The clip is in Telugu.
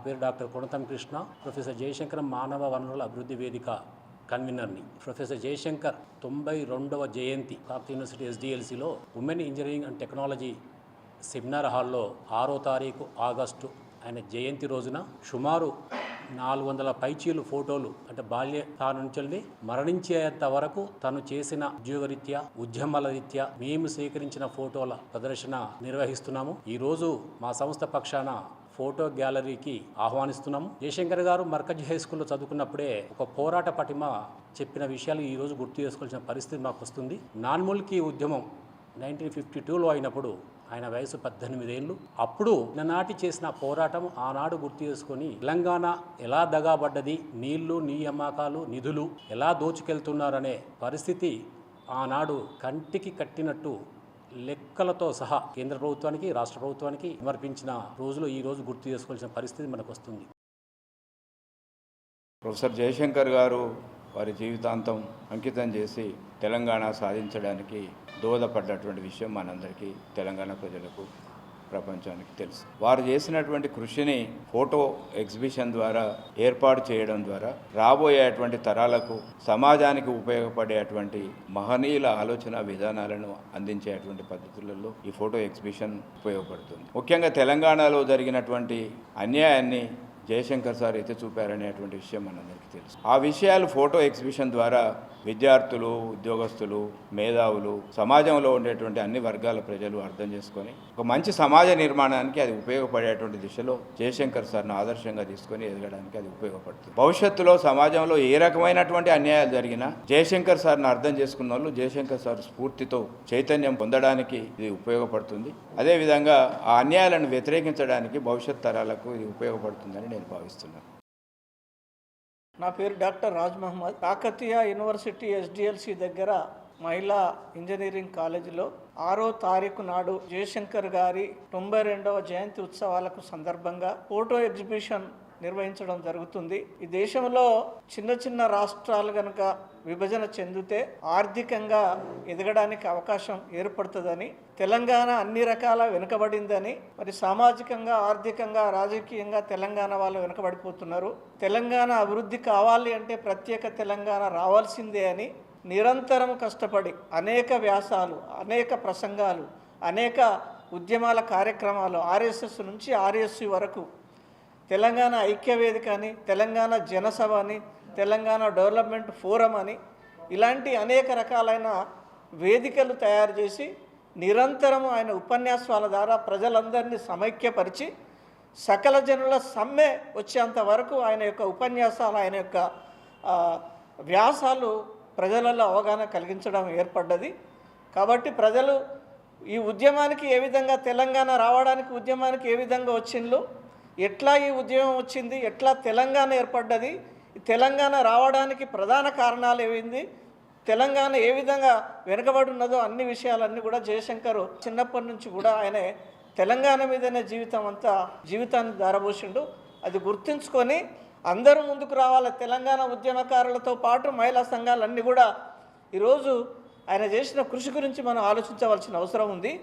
పేరు డాక్టర్ కొణతం కృష్ణ, ప్రొఫెసర్ జయశంకర్ మానవ వనరుల అభివృద్ధి వేదిక కన్వీనర్ని. ప్రొఫెసర్ జయశంకర్ 92వ జయంతి కాకతీయ యూనివర్సిటీ SDLCలో women engineering and technology seminar హాల్లో 6వ తారీఖు ఆగస్టు ఆయన జయంతి రోజున సుమారు 400 పైచీలు ఫోటోలు, అంటే బాల్యకాల నుంచి మరణించేంత వరకు తను చేసిన ఉద్యోగరీత్యా ఉద్యమాల రీత్యా మేము సేకరించిన ఫోటోల ప్రదర్శన నిర్వహిస్తున్నాము. ఈరోజు మా సంస్థ పక్షాన ఫోటో గ్యాలరీకి ఆహ్వానిస్తున్నాము. జయశంకర్ గారు మర్కజ్ హై స్కూల్లో చదువుకున్నప్పుడే ఒక పోరాట పటిమ చెప్పిన విషయాలు ఈరోజు గుర్తు చేసుకోవాల్సిన పరిస్థితి మాకు వస్తుంది. నాన్ముల్కీ ఉద్యమం 1952లో అయినప్పుడు ఆయన వయసు 18 ఏళ్ళు. అప్పుడు నిన్ననాటి చేసిన పోరాటం ఆనాడు గుర్తు చేసుకొని తెలంగాణ ఎలా దగాబడ్డది, నీళ్లు, నియామకాలు, నిధులు ఎలా దోచుకెళ్తున్నారనే పరిస్థితి ఆనాడు కంటికి కట్టినట్టు లెక్కలతో సహా కేంద్ర ప్రభుత్వానికి, రాష్ట్ర ప్రభుత్వానికి సమర్పించిన రోజులు ఈ రోజు గుర్తు చేసుకోవాల్సిన పరిస్థితి మనకు వస్తుంది. ప్రొఫెసర్ జయశంకర్ గారు వారి జీవితాంతం అంకితం చేసి తెలంగాణ సాధించడానికి దోహదపడ్డటువంటి విషయం మనందరికీ, తెలంగాణ ప్రజలకు, ప్రపంచానికి తెలుసు. వారు చేసినటువంటి కృషిని ఫోటో ఎగ్జిబిషన్ ద్వారా ఏర్పాటు చేయడం ద్వారా రాబోయేటువంటి తరాలకు, సమాజానికి ఉపయోగపడేటువంటి మహనీయుల ఆలోచన విధానాలను అందించేటువంటి పద్ధతులలో ఈ ఫోటో ఎగ్జిబిషన్ ఉపయోగపడుతుంది. ముఖ్యంగా తెలంగాణలో జరిగినటువంటి అన్యాయాన్ని జయశంకర్ సార్ ఎత్తి చూపారనేటువంటి విషయం మనందరికీ తెలుసు. ఆ విషయాలు ఫోటో ఎగ్జిబిషన్ ద్వారా విద్యార్థులు, ఉద్యోగస్తులు, మేధావులు, సమాజంలో ఉండేటువంటి అన్ని వర్గాల ప్రజలు అర్థం చేసుకొని ఒక మంచి సమాజ నిర్మాణానికి అది ఉపయోగపడేటువంటి దిశలో జయశంకర్ సార్ను ఆదర్శంగా తీసుకొని ఎదగడానికి అది ఉపయోగపడుతుంది. భవిష్యత్తులో సమాజంలో ఏ రకమైనటువంటి అన్యాయాలు జరిగినా జయశంకర్ సార్ను అర్థం చేసుకున్న వాళ్ళు జయశంకర్ సార్ స్ఫూర్తితో చైతన్యం పొందడానికి ఇది ఉపయోగపడుతుంది. అదేవిధంగా ఆ అన్యాయాలను వ్యతిరేకించడానికి భవిష్యత్ తరాలకు ఇది ఉపయోగపడుతుందని నేను భావిస్తున్నాను. నా పేరు doctor Raj Mohammed. Kakatiya university SDLC దగ్గర మహిళా ఇంజనీరింగ్ కాలేజీలో 6వ తారీఖు నాడు జయశంకర్ గారి 92వ జయంతి ఉత్సవాలకు సందర్భంగా ఫోటో ఎగ్జిబిషన్ నిర్వహించడం జరుగుతుంది. ఈ దేశంలో చిన్న చిన్న రాష్ట్రాలు కనుక విభజన చెందితే ఆర్థికంగా ఎదగడానికి అవకాశం ఏర్పడుతుందని, తెలంగాణ అన్ని రకాల వెనుకబడిందని, మరి సామాజికంగా, ఆర్థికంగా, రాజకీయంగా తెలంగాణ వాళ్ళు వెనుకబడిపోతున్నారు. తెలంగాణ అభివృద్ధి కావాలి అంటే ప్రత్యేక తెలంగాణ రావాల్సిందే అని నిరంతరం కష్టపడి అనేక వ్యాసాలు, అనేక ప్రసంగాలు, అనేక ఉద్యమాల కార్యక్రమాలు, RSS నుంచి RSC వరకు, తెలంగాణ ఐక్యవేదిక అని, తెలంగాణ జనసభ అని, తెలంగాణ డెవలప్మెంట్ ఫోరం అని, ఇలాంటి అనేక రకాలైన వేదికలు తయారు చేసి నిరంతరం ఆయన ఉపన్యాసాల ద్వారా ప్రజలందరినీ సమైక్యపరిచి సకల జనుల సమ్మె వచ్చేంత వరకు ఆయన యొక్క ఉపన్యాసాలు, ఆయన యొక్క వ్యాసాలు ప్రజలలో అవగాహన కలిగించడం ఏర్పడ్డది. కాబట్టి ప్రజలు ఈ ఉద్యమానికి ఏ విధంగా, తెలంగాణ రావడానికి ఉద్యమానికి ఏ విధంగా వచ్చిండ్రు, ఎట్లా ఈ ఉద్యమం వచ్చింది, ఎట్లా తెలంగాణ ఏర్పడ్డది, తెలంగాణ రావడానికి ప్రధాన కారణాలు ఏమైంది, తెలంగాణ ఏ విధంగా వెనుకబడి ఉన్నదో అన్ని విషయాలన్నీ కూడా జయశంకర్ చిన్నప్పటి నుంచి కూడా ఆయన తెలంగాణ మీదనే జీవితాన్ని ధారపోసిండు. అది గుర్తుంచుకొని అందరూ ముందుకు రావాలి. తెలంగాణ ఉద్యమకారులతో పాటు మహిళా సంఘాలన్నీ కూడా ఈరోజు ఆయన చేసిన కృషి గురించి మనం ఆలోచించవలసిన అవసరం ఉంది.